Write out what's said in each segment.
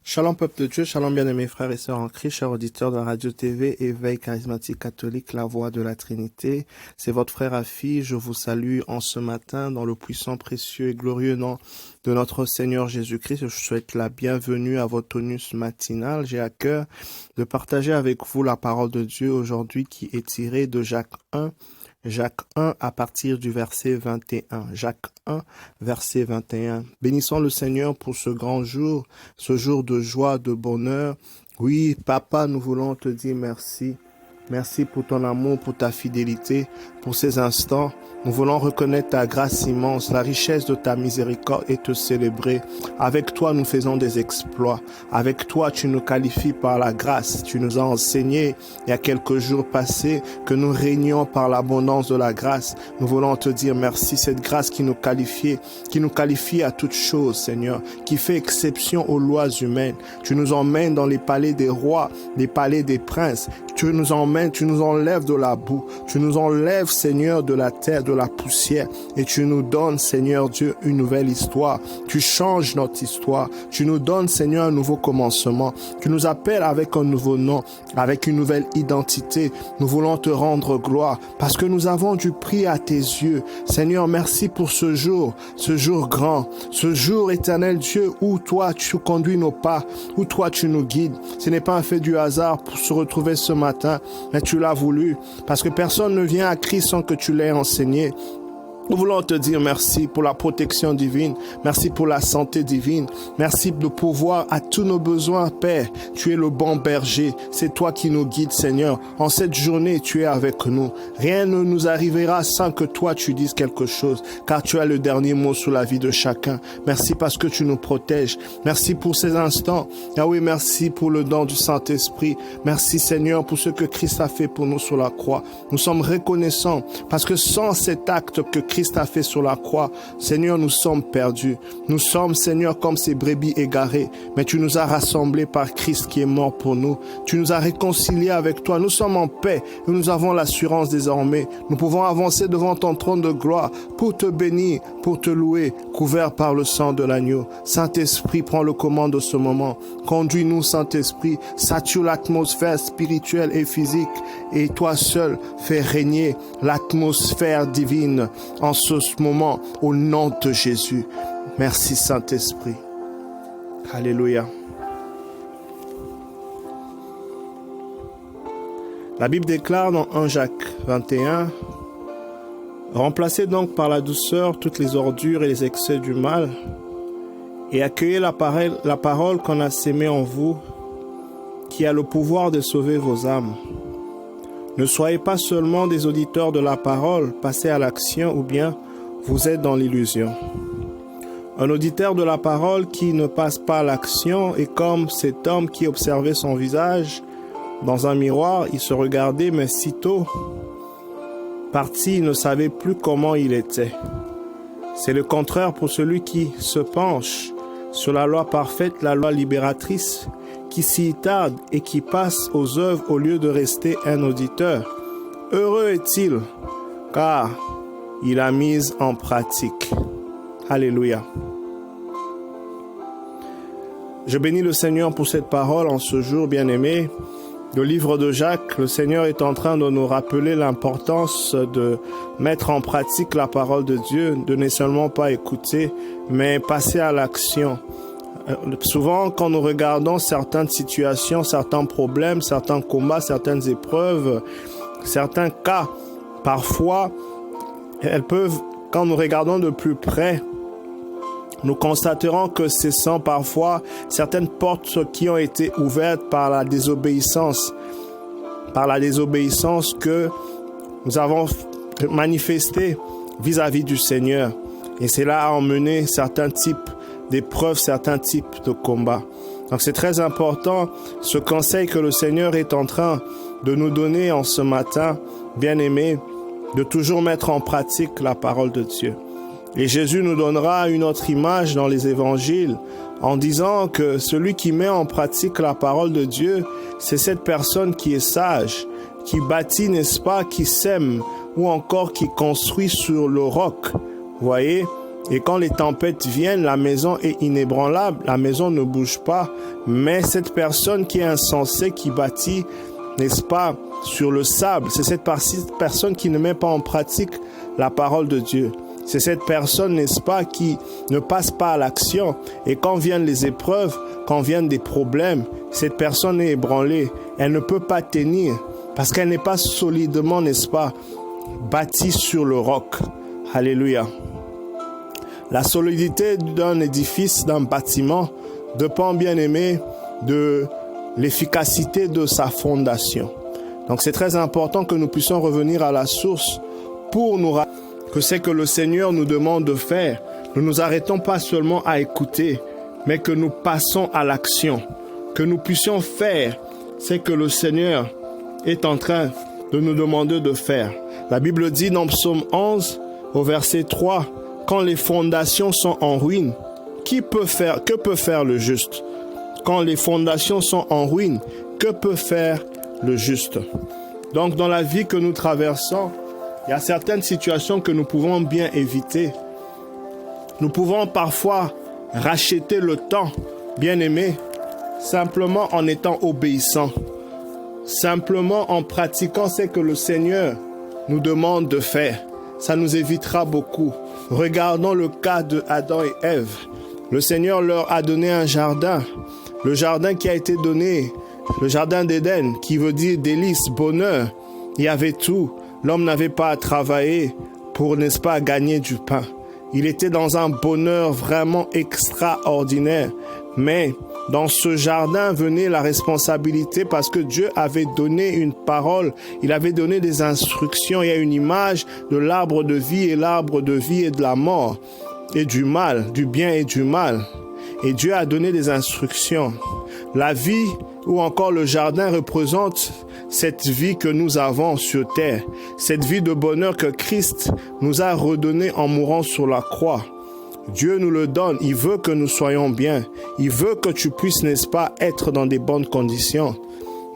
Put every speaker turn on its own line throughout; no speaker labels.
Shalom peuple de Dieu, shalom bien-aimés frères et sœurs en Christ, chers auditeurs de la radio-TV Éveil charismatique catholique, la voix de la Trinité. C'est votre frère Afi, je vous salue en ce matin dans le puissant, précieux et glorieux nom de notre Seigneur Jésus-Christ. Je souhaite la bienvenue à votre tonus matinal. J'ai à cœur de partager avec vous la parole de Dieu aujourd'hui qui est tirée de Jacques 1. Jacques 1 à partir du verset 21. Jacques 1, verset 21. Bénissons le Seigneur pour ce grand jour, ce jour de joie, de bonheur. Oui, Papa, nous voulons te dire merci. Merci pour ton amour, pour ta fidélité, pour ces instants. Nous voulons reconnaître ta grâce immense, la richesse de ta miséricorde et te célébrer. Avec toi, nous faisons des exploits. Avec toi, tu nous qualifies par la grâce. Tu nous as enseigné, il y a quelques jours passés, que nous régnions par l'abondance de la grâce. Nous voulons te dire merci, cette grâce qui nous qualifie à toutes choses, Seigneur, qui fait exception aux lois humaines. Tu nous emmènes dans les palais des rois, les palais des princes. Tu nous emmènes, tu nous enlèves de la boue. Tu nous enlèves, Seigneur, de la terre, de la poussière. Et tu nous donnes, Seigneur Dieu, une nouvelle histoire. Tu changes notre histoire. Tu nous donnes, Seigneur, un nouveau commencement. Tu nous appelles avec un nouveau nom, avec une nouvelle identité. Nous voulons te rendre gloire parce que nous avons du prix à tes yeux. Seigneur, merci pour ce jour grand, ce jour éternel Dieu où toi tu conduis nos pas, où toi tu nous guides. Ce n'est pas un fait du hasard pour se retrouver ce matin, mais tu l'as voulu parce que personne ne vient à Christ sans que tu l'aies enseigné. Nous voulons te dire merci pour la protection divine, merci pour la santé divine, merci de pourvoir à tous nos besoins, Père. Tu es le bon berger, c'est toi qui nous guides, Seigneur. En cette journée, tu es avec nous. Rien ne nous arrivera sans que toi, tu dises quelque chose, car tu as le dernier mot sur la vie de chacun. Merci parce que tu nous protèges. Merci pour ces instants. Ah oui, merci pour le don du Saint-Esprit. Merci, Seigneur, pour ce que Christ a fait pour nous sur la croix. Nous sommes reconnaissants parce que sans cet acte que Christ a fait sur la croix, Seigneur, nous sommes perdus. Nous sommes, Seigneur, comme ces brebis égarées, mais tu nous as rassemblés par Christ qui est mort pour nous. Tu nous as réconciliés avec toi. Nous sommes en paix et nous avons l'assurance désormais. Nous pouvons avancer devant ton trône de gloire pour te bénir, pour te louer, couvert par le sang de l'agneau. Saint-Esprit, prends le commande de ce moment. Conduis-nous, Saint-Esprit, sature l'atmosphère spirituelle et physique et toi seul fais régner l'atmosphère divine en ce moment, au nom de Jésus. Merci Saint-Esprit. Alléluia. La Bible déclare dans 1 Jacques 21, « Remplacez donc par la douceur toutes les ordures et les excès du mal, et accueillez la parole qu'on a sémée en vous, qui a le pouvoir de sauver vos âmes. Ne soyez pas seulement des auditeurs de la parole, passez à l'action ou bien vous êtes dans l'illusion. Un auditeur de la parole qui ne passe pas à l'action est comme cet homme qui observait son visage dans un miroir, il se regardait mais sitôt parti, il ne savait plus comment il était. C'est le contraire pour celui qui se penche sur la loi parfaite, la loi libératrice, qui s'y tarde et qui passe aux œuvres au lieu de rester un auditeur. Heureux est-il, car il a mis en pratique. Alléluia. Je bénis le Seigneur pour cette parole en ce jour bien-aimé. Le livre de Jacques, le Seigneur est en train de nous rappeler l'importance de mettre en pratique la parole de Dieu, de ne seulement pas écouter, mais passer à l'action. Souvent, quand nous regardons certaines situations, certains problèmes, certains combats, certaines épreuves, certains cas, parfois, elles peuvent, quand nous regardons de plus près, nous constaterons que ce sont parfois certaines portes qui ont été ouvertes par la désobéissance que nous avons manifestée vis-à-vis du Seigneur. Et cela a emmené certains types d'épreuves, certains types de combats. Donc c'est très important, ce conseil que le Seigneur est en train de nous donner en ce matin, bien-aimés, de toujours mettre en pratique la parole de Dieu. Et Jésus nous donnera une autre image dans les évangiles en disant que celui qui met en pratique la parole de Dieu, c'est cette personne qui est sage, qui bâtit, n'est-ce pas, qui sème ou encore qui construit sur le roc. Vous voyez? Et quand les tempêtes viennent, la maison est inébranlable, la maison ne bouge pas. Mais cette personne qui est insensée, qui bâtit, n'est-ce pas, sur le sable, c'est cette personne qui ne met pas en pratique la parole de Dieu. C'est cette personne, n'est-ce pas, qui ne passe pas à l'action. Et quand viennent les épreuves, quand viennent des problèmes, cette personne est ébranlée. Elle ne peut pas tenir parce qu'elle n'est pas solidement, n'est-ce pas, bâtie sur le roc. Alléluia. La solidité d'un édifice, d'un bâtiment, dépend, bien aimé, de l'efficacité de sa fondation. Donc c'est très important que nous puissions revenir à la source pour nous rappeler que c'est que le Seigneur nous demande de faire. Nous ne nous arrêtons pas seulement à écouter, mais que nous passons à l'action. Que nous puissions faire ce que le Seigneur est en train de nous demander de faire. La Bible dit dans Psaume 11, au verset 3, « Quand les fondations sont en ruine, que peut faire le juste? Quand les fondations sont en ruine, que peut faire le juste? » Donc dans la vie que nous traversons, il y a certaines situations que nous pouvons bien éviter. Nous pouvons parfois racheter le temps, bien aimé, simplement en étant obéissants, simplement en pratiquant ce que le Seigneur nous demande de faire. Ça nous évitera beaucoup. Regardons le cas de Adam et Ève. Le Seigneur leur a donné un jardin. Le jardin qui a été donné, le jardin d'Éden, qui veut dire délice, bonheur. Il y avait tout. L'homme n'avait pas à travailler pour, n'est-ce pas, gagner du pain. Il était dans un bonheur vraiment extraordinaire. Mais dans ce jardin venait la responsabilité parce que Dieu avait donné une parole. Il avait donné des instructions. Il y a une image de l'arbre de vie et l'arbre de vie et de la mort et du mal, du bien et du mal. Et Dieu a donné des instructions. La vie ou encore le jardin représente cette vie que nous avons sur terre, cette vie de bonheur que Christ nous a redonnée en mourant sur la croix. Dieu nous le donne, il veut que nous soyons bien, il veut que tu puisses, n'est-ce pas, être dans des bonnes conditions.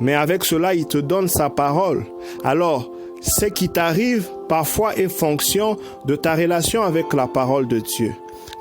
Mais avec cela, il te donne sa parole. Alors, ce qui t'arrive parfois est fonction de ta relation avec la parole de Dieu.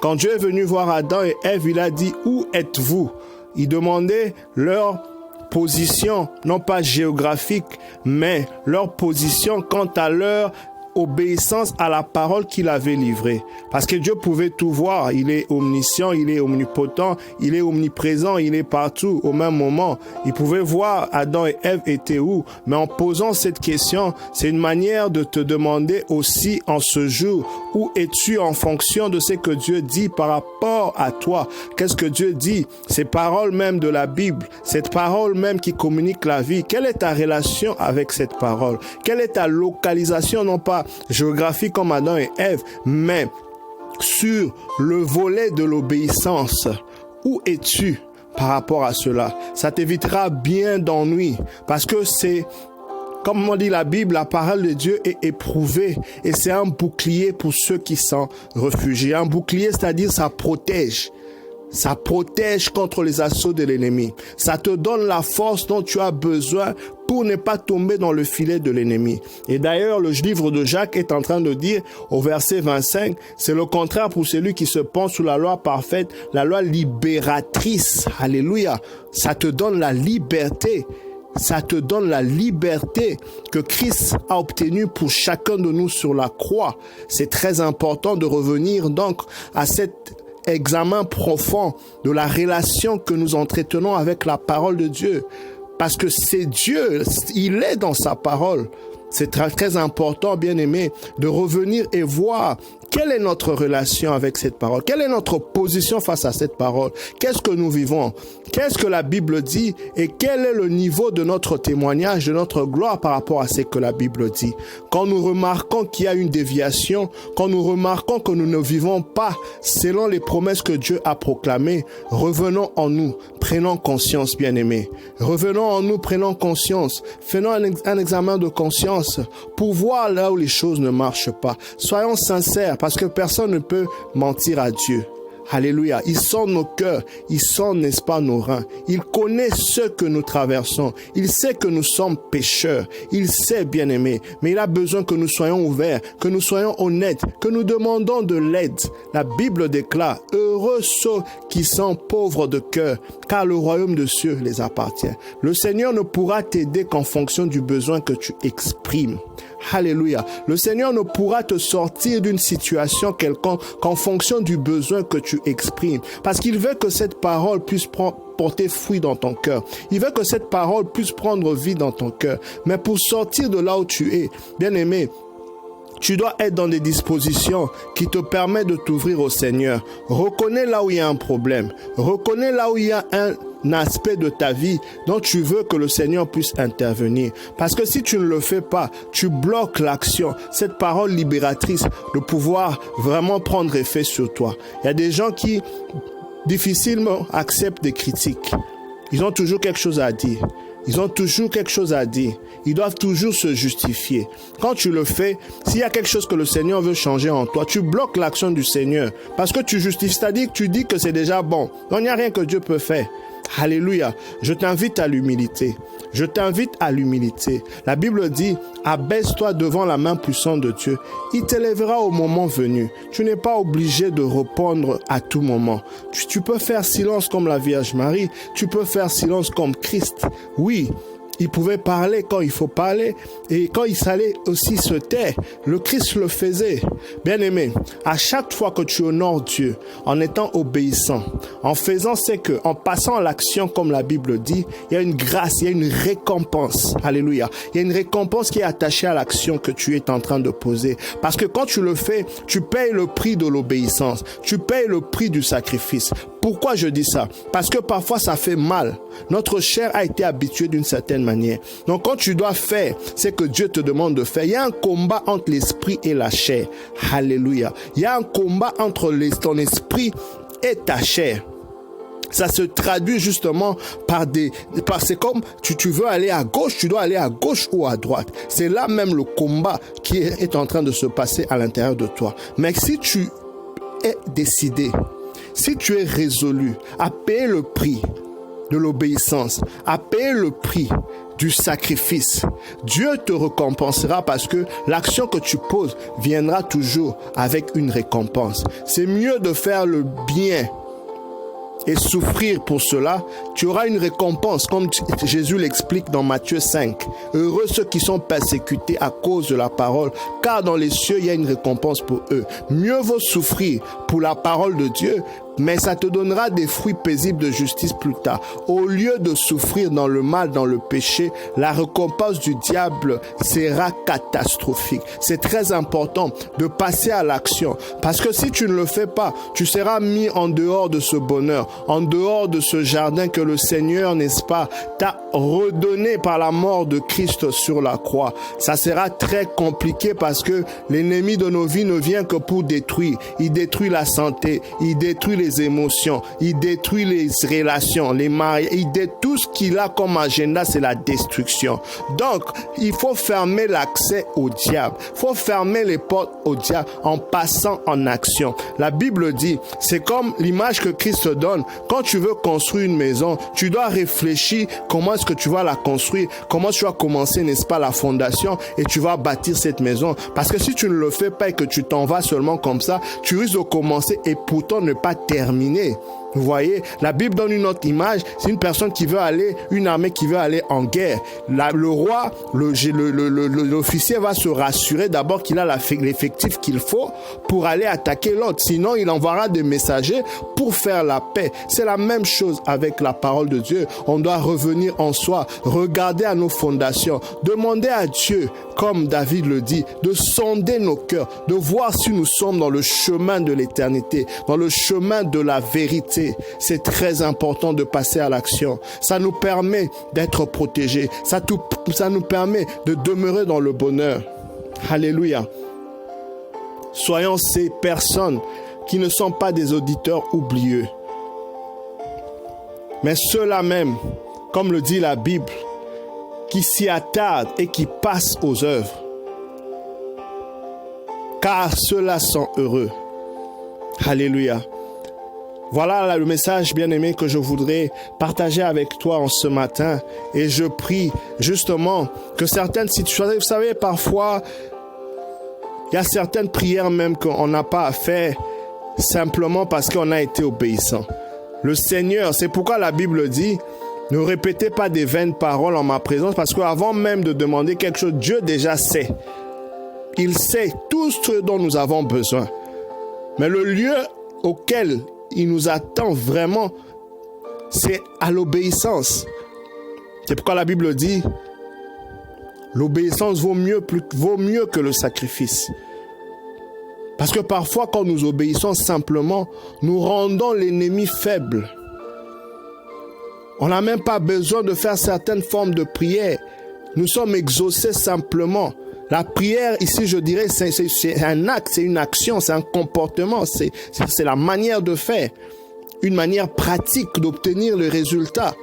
Quand Dieu est venu voir Adam et Ève, il a dit « Où êtes-vous » Il demandait leur position, non pas géographique, mais leur position quant à leur obéissance à la parole qu'il avait livrée. Parce que Dieu pouvait tout voir. Il est omniscient, il est omnipotent, il est omniprésent, il est partout au même moment. Il pouvait voir Adam et Ève étaient où. Mais en posant cette question, c'est une manière de te demander aussi en ce jour, où es-tu en fonction de ce que Dieu dit par rapport à toi? Qu'est-ce que Dieu dit? Ces paroles même de la Bible, cette parole même qui communique la vie. Quelle est ta relation avec cette parole? Quelle est ta localisation, non pas géographique comme Adam et Ève, mais sur le volet de l'obéissance. Où es-tu par rapport à cela? Ça t'évitera bien d'ennui parce que c'est, comme on dit la Bible, la parole de Dieu est éprouvée et c'est un bouclier pour ceux qui s'en réfugient. Un bouclier, c'est-à-dire ça protège. Ça protège contre les assauts de l'ennemi. Ça te donne la force dont tu as besoin pour ne pas tomber dans le filet de l'ennemi. Et d'ailleurs, le livre de Jacques est en train de dire au verset 25, c'est le contraire pour celui qui se penche sous la loi parfaite, la loi libératrice. Alléluia. Ça te donne la liberté. Ça te donne la liberté que Christ a obtenue pour chacun de nous sur la croix. C'est très important de revenir donc à cet examen profond de la relation que nous entretenons avec la parole de Dieu. Parce que c'est Dieu, il est dans sa parole. C'est très, très important, bien aimé, de revenir et voir quelle est notre relation avec cette parole. Quelle est notre position face à cette parole? Qu'est-ce que nous vivons? Qu'est-ce que la Bible dit? Et quel est le niveau de notre témoignage, de notre gloire par rapport à ce que la Bible dit? Quand nous remarquons qu'il y a une déviation, quand nous remarquons que nous ne vivons pas selon les promesses que Dieu a proclamées, revenons en nous, prenons conscience, bien-aimés. Revenons en nous, prenons conscience. Faisons un examen de conscience pour voir là où les choses ne marchent pas. Soyons sincères, parce que personne ne peut mentir à Dieu. Alléluia. Il sent nos cœurs. Il sent, n'est-ce pas, nos reins. Il connaît ce que nous traversons. Il sait que nous sommes pécheurs. Il sait, bien-aimé. Mais il a besoin que nous soyons ouverts, que nous soyons honnêtes, que nous demandons de l'aide. La Bible déclare, heureux ceux qui sont pauvres de cœur, car le royaume de cieux les appartient. Le Seigneur ne pourra t'aider qu'en fonction du besoin que tu exprimes. Alléluia. Le Seigneur ne pourra te sortir d'une situation quelconque qu'en fonction du besoin que tu exprimes. Parce qu'il veut que cette parole puisse porter fruit dans ton cœur. Il veut que cette parole puisse prendre vie dans ton cœur. Mais pour sortir de là où tu es, bien-aimé, tu dois être dans des dispositions qui te permettent de t'ouvrir au Seigneur. Reconnais là où il y a un problème. Reconnais là où il y a un aspect de ta vie dont tu veux que le Seigneur puisse intervenir. Parce que si tu ne le fais pas, tu bloques l'action, cette parole libératrice de pouvoir vraiment prendre effet sur toi. Il y a des gens qui difficilement acceptent des critiques. Ils ont toujours quelque chose à dire. Ils ont toujours quelque chose à dire. Ils doivent toujours se justifier. Quand tu le fais, s'il y a quelque chose que le Seigneur veut changer en toi, tu bloques l'action du Seigneur. Parce que tu justifies, c'est-à-dire que tu dis que c'est déjà bon. Donc il n'y a rien que Dieu peut faire. Alléluia. Je t'invite à l'humilité. Je t'invite à l'humilité. La Bible dit, abaisse-toi devant la main puissante de Dieu. Il t'élèvera au moment venu. Tu n'es pas obligé de répondre à tout moment. Tu peux faire silence comme la Vierge Marie. Tu peux faire silence comme Christ. Oui. Il pouvait parler quand il faut parler et quand il fallait aussi se taire. Le Christ le faisait. Bien-aimé, à chaque fois que tu honores Dieu, en étant obéissant, en faisant ce que, en passant à l'action comme la Bible dit, il y a une grâce, il y a une récompense. Alléluia. Il y a une récompense qui est attachée à l'action que tu es en train de poser. Parce que quand tu le fais, tu payes le prix de l'obéissance. Tu payes le prix du sacrifice. Pourquoi je dis ça? Parce que parfois ça fait mal. Notre chair a été habituée d'une certaine manière. Donc quand tu dois faire ce que Dieu te demande de faire, il y a un combat entre l'esprit et la chair. Alléluia. Il y a un combat entre ton esprit et ta chair. Ça se traduit justement c'est comme tu veux aller à gauche, tu dois aller à gauche ou à droite. C'est là même le combat qui est en train de se passer à l'intérieur de toi. Mais si tu es décidé, si tu es résolu à payer le prix de l'obéissance, à payer le prix du sacrifice, Dieu te récompensera parce que l'action que tu poses viendra toujours avec une récompense. C'est mieux de faire le bien et souffrir pour cela, tu auras une récompense, comme Jésus l'explique dans Matthieu 5. Heureux ceux qui sont persécutés à cause de la parole, car dans les cieux, il y a une récompense pour eux. Mieux vaut souffrir pour la parole de Dieu, mais ça te donnera des fruits paisibles de justice plus tard. Au lieu de souffrir dans le mal, dans le péché, la récompense du diable sera catastrophique. C'est très important de passer à l'action, parce que si tu ne le fais pas, tu seras mis en dehors de ce bonheur, en dehors de ce jardin que le Seigneur, n'est-ce pas, t'a redonné par la mort de Christ sur la croix. Ça sera très compliqué parce que l'ennemi de nos vies ne vient que pour détruire. Il détruit la santé, il détruit les émotions, il détruit les relations, les mariages, il détruit tout ce qu'il a comme agenda, c'est la destruction. Donc, il faut fermer l'accès au diable. Il faut fermer les portes au diable en passant en action. La Bible dit, c'est comme l'image que Christ donne. Quand tu veux construire une maison, tu dois réfléchir comment est-ce que tu vas la construire, comment tu vas commencer, n'est-ce pas, la fondation et tu vas bâtir cette maison. Parce que si tu ne le fais pas et que tu t'en vas seulement comme ça, tu risques de commencer et pourtant ne pas terminer. Vous voyez, la Bible donne une autre image. C'est une personne qui veut aller, une armée qui veut aller en guerre. Le roi, l'officier va se rassurer d'abord qu'il a l'effectif qu'il faut pour aller attaquer l'autre. Sinon, il enverra des messagers pour faire la paix. C'est la même chose avec la parole de Dieu. On doit revenir en soi, regarder à nos fondations, demander à Dieu, comme David le dit, de sonder nos cœurs, de voir si nous sommes dans le chemin de l'éternité, dans le chemin de la vérité. C'est très important de passer à l'action. Ça nous permet d'être protégés. Ça nous permet de demeurer dans le bonheur. Alléluia. Soyons ces personnes qui ne sont pas des auditeurs oublieux, mais ceux-là même, comme le dit la Bible, qui s'y attardent et qui passent aux œuvres. Car ceux-là sont heureux. Alléluia. Voilà le message, bien-aimé, que je voudrais partager avec toi en ce matin. Et je prie justement que certaines situations, vous savez, parfois, il y a certaines prières même qu'on n'a pas à faire simplement parce qu'on a été obéissant. Le Seigneur, c'est pourquoi la Bible dit, ne répétez pas des vaines paroles en ma présence, parce qu'avant même de demander quelque chose, Dieu déjà sait. Il sait tout ce dont nous avons besoin. Mais le lieu auquel il nous attend vraiment, c'est à l'obéissance. C'est pourquoi la Bible dit, l'obéissance vaut mieux que le sacrifice. Parce que parfois, quand nous obéissons simplement, nous rendons l'ennemi faible. On n'a même pas besoin de faire certaines formes de prière. Nous sommes exaucés simplement. La prière, ici, je dirais, c'est un acte, c'est une action, c'est un comportement, c'est la manière de faire, une manière pratique d'obtenir le résultat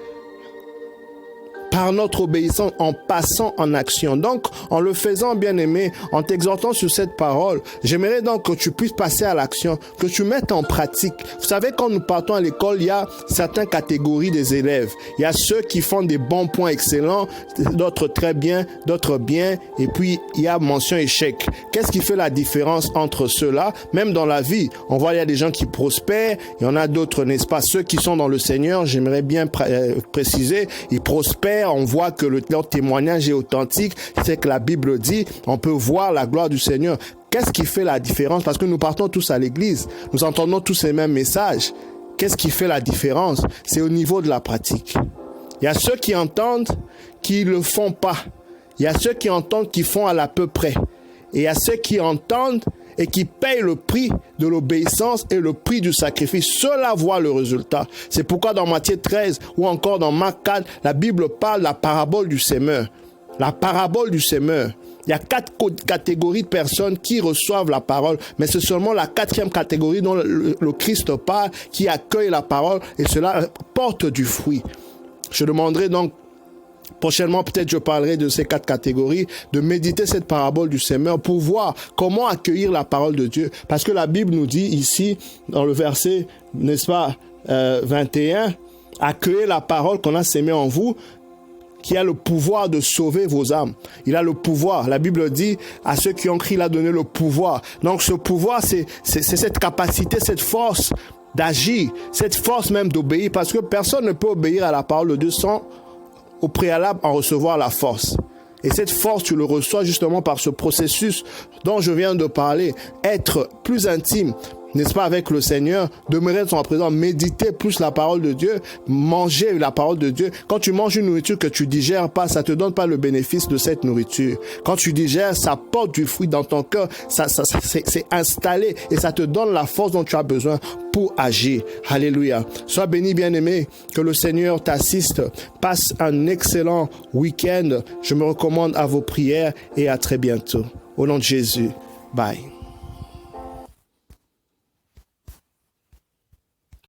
par notre obéissance, en passant en action. Donc, en le faisant, bien-aimé, en t'exhortant sur cette parole, j'aimerais donc que tu puisses passer à l'action, que tu mettes en pratique. Vous savez, quand nous partons à l'école, il y a certaines catégories des élèves. Il y a ceux qui font des bons points excellents, d'autres très bien, d'autres bien, et puis il y a mention échec. Qu'est-ce qui fait la différence entre ceux-là? Même dans la vie, on voit il y a des gens qui prospèrent, il y en a d'autres, n'est-ce pas? Ceux qui sont dans le Seigneur, j'aimerais bien préciser, ils prospèrent. On voit que leur témoignage est authentique. C'est que la Bible dit, on peut voir la gloire du Seigneur. Qu'est-ce qui fait la différence? Parce que nous partons tous à l'église. Nous entendons tous ces mêmes messages. Qu'est-ce qui fait la différence? C'est au niveau de la pratique. Il y a ceux qui entendent, qui ne le font pas. Il y a ceux qui entendent, qui font à l'à peu près. Et il y a ceux qui entendent et qui payent le prix de l'obéissance et le prix du sacrifice. Ceux-là voient le résultat. C'est pourquoi dans Matthieu 13 ou encore dans Marc 4, la Bible parle de la parabole du semeur. La parabole du semeur. Il y a 4 catégories de personnes qui reçoivent la parole, mais c'est seulement la 4e catégorie dont le Christ parle, qui accueille la parole et cela porte du fruit. Je demanderai donc prochainement, peut-être je parlerai de ces 4 catégories, de méditer cette parabole du semeur pour voir comment accueillir la parole de Dieu. Parce que la Bible nous dit ici, dans le verset, n'est-ce pas, 21, accueillez la parole qu'on a sémée en vous, qui a le pouvoir de sauver vos âmes. Il a le pouvoir. La Bible dit, à ceux qui ont cru, il a donné le pouvoir. Donc ce pouvoir, c'est cette capacité, cette force d'agir, cette force même d'obéir, parce que personne ne peut obéir à la parole de Dieu sans au préalable en recevoir la force. Et cette force, tu le reçois justement par ce processus dont je viens de parler. Être plus intime, n'est-ce pas, avec le Seigneur, demeurer dans son présence, méditer plus la parole de Dieu, manger la parole de Dieu. Quand tu manges une nourriture que tu digères pas, ça te donne pas le bénéfice de cette nourriture. Quand tu digères, ça porte du fruit dans ton cœur, c'est installé et ça te donne la force dont tu as besoin pour agir. Alléluia. Sois béni, bien-aimé, que le Seigneur t'assiste. Passe un excellent week-end. Je me recommande à vos prières et à très bientôt. Au nom de Jésus. Bye.